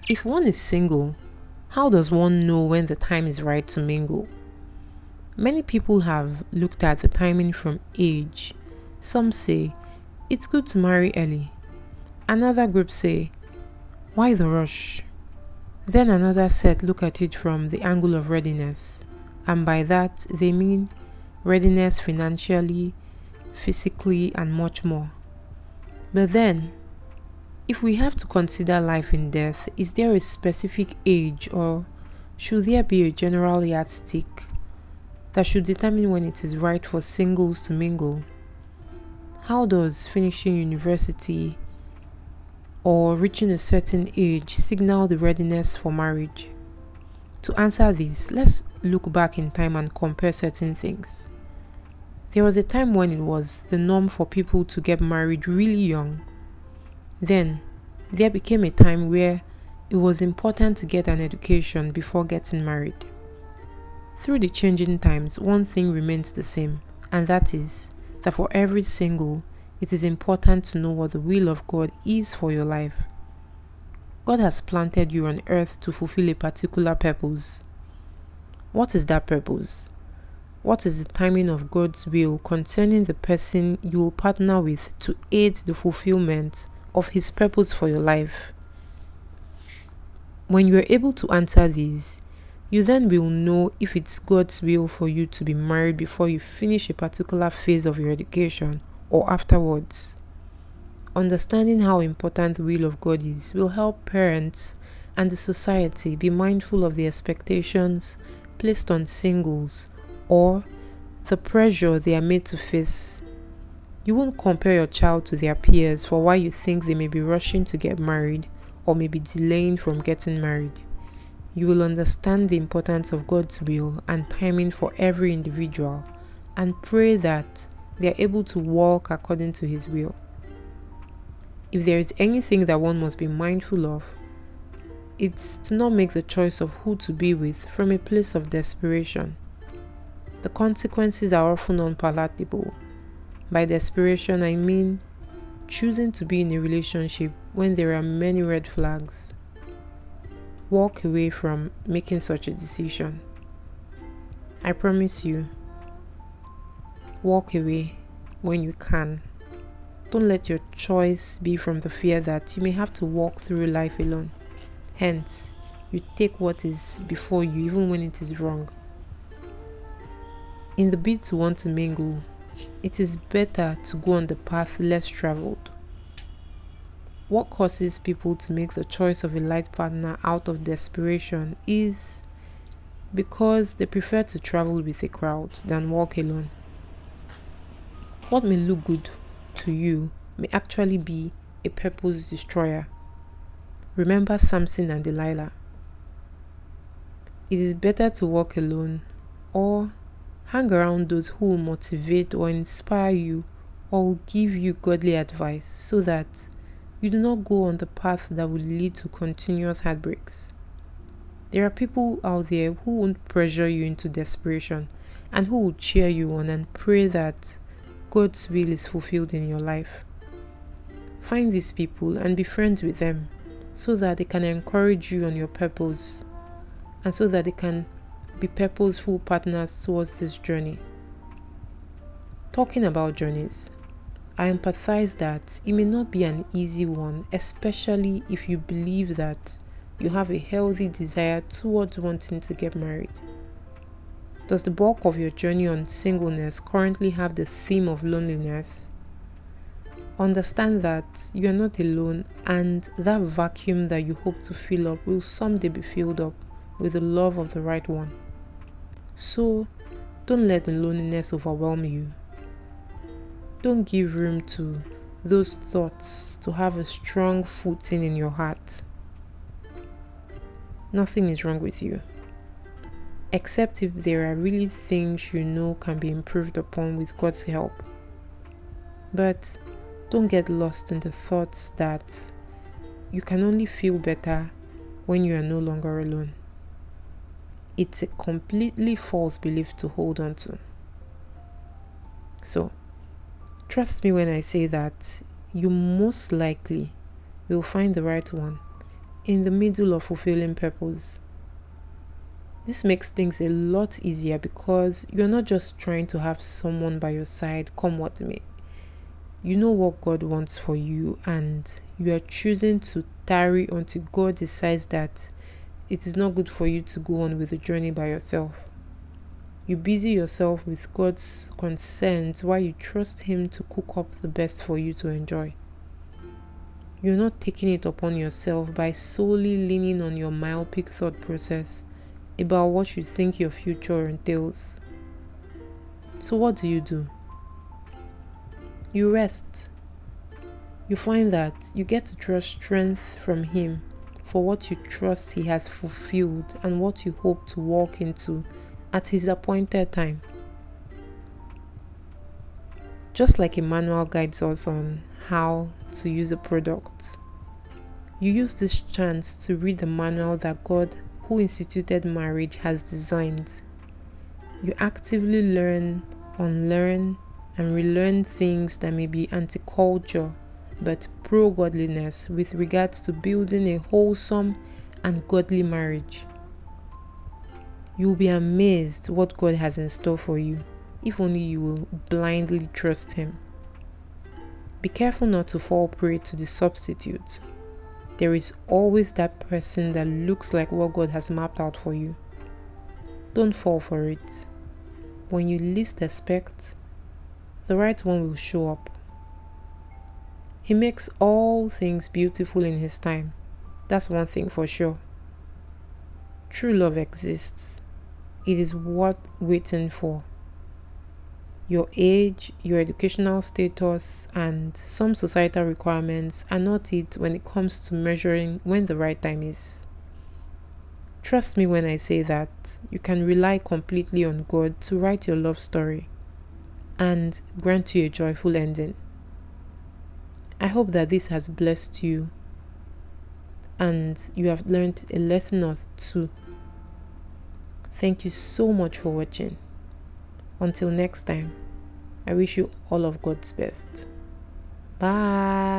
If one is single, how does one know when the time is right to mingle? Many people have looked at the timing from age. Some say it's good to marry early. Another group say, why the rush? Then another set look at it from the angle of readiness. And by that, they mean readiness financially, physically, and much more. But then, if we have to consider life and death, is there a specific age or should there be a general yardstick that should determine when it is right for singles to mingle? How does finishing university or reaching a certain age signal the readiness for marriage? To answer this, let's look back in time and compare certain things. There was a time when it was the norm for people to get married really young. Then, there became a time where it was important to get an education before getting married. Through the changing times, one thing remains the same, and that is that for every single, it is important to know what the will of God is for your life. God has planted you on earth to fulfill a particular purpose. What is that purpose? What is the timing of God's will concerning the person you will partner with to aid the fulfillment of His purpose for your life? When you are able to answer these, you then will know if it's God's will for you to be married before you finish a particular phase of your education or afterwards. Understanding how important the will of God is will help parents and the society be mindful of the expectations placed on singles or the pressure they are made to face. You won't compare your child to their peers for why you think they may be rushing to get married or may be delaying from getting married. You will understand the importance of God's will and timing for every individual and pray that they are able to walk according to His will. If there is anything that one must be mindful of, it's to not make the choice of who to be with from a place of desperation. The consequences are often unpalatable. By desperation, I mean choosing to be in a relationship when there are many red flags. Walk away from making such a decision. I promise you, walk away when you can. Don't let your choice be from the fear that you may have to walk through life alone. Hence, you take what is before you even when it is wrong. In the bid to want to mingle, it is better to go on the path less traveled. What causes people to make the choice of a light partner out of desperation is because they prefer to travel with a crowd than walk alone. What may look good to you may actually be a purpose destroyer. Remember Samson and Delilah. It is better to walk alone or hang around those who will motivate or inspire you or will give you godly advice so that you do not go on the path that will lead to continuous heartbreaks. There are people out there who won't pressure you into desperation and who will cheer you on and pray that God's will is fulfilled in your life. Find these people and be friends with them so that they can encourage you on your purpose and so that they can be purposeful partners towards this journey. Talking about journeys, I empathize that it may not be an easy one, especially if you believe that you have a healthy desire towards wanting to get married. Does the bulk of your journey on singleness currently have the theme of loneliness? Understand that you are not alone and that vacuum that you hope to fill up will someday be filled up with the love of the right one. So, don't let the loneliness overwhelm you. Don't give room to those thoughts to have a strong footing in your heart. Nothing is wrong with you, except if there are really things you know can be improved upon with God's help. But don't get lost in the thoughts that you can only feel better when you are no longer alone. It's a completely false belief to hold on to. So, trust me when I say that you most likely will find the right one in the middle of fulfilling purpose. This makes things a lot easier because you're not just trying to have someone by your side, come what may. You know what God wants for you, and you are choosing to tarry until God decides that it is not good for you to go on with the journey by yourself. You busy yourself with God's concerns while you trust Him to cook up the best for you to enjoy. You're not taking it upon yourself by solely leaning on your myopic thought process about what you think your future entails. So what do? You rest. You find that you get to trust strength from Him for what you trust He has fulfilled and what you hope to walk into at His appointed time. Just like a manual guides us on how to use a product, you use this chance to read the manual that God, who instituted marriage, has designed. You actively learn, unlearn, and relearn things that may be anti-culture but pro-godliness with regards to building a wholesome and godly marriage. You'll be amazed what God has in store for you if only you will blindly trust Him. Be careful not to fall prey to the substitute. There is always that person that looks like what God has mapped out for you. Don't fall for it. When you least expect, the right one will show up. He makes all things beautiful in His time. That's one thing for sure. True love exists. It is worth waiting for. Your age, your educational status, and some societal requirements are not it when it comes to measuring when the right time is. Trust me when I say that you can rely completely on God to write your love story and grant you a joyful ending. I hope that this has blessed you and you have learned a lesson or two. Thank you so much for watching. Until next time, I wish you all of God's best. Bye.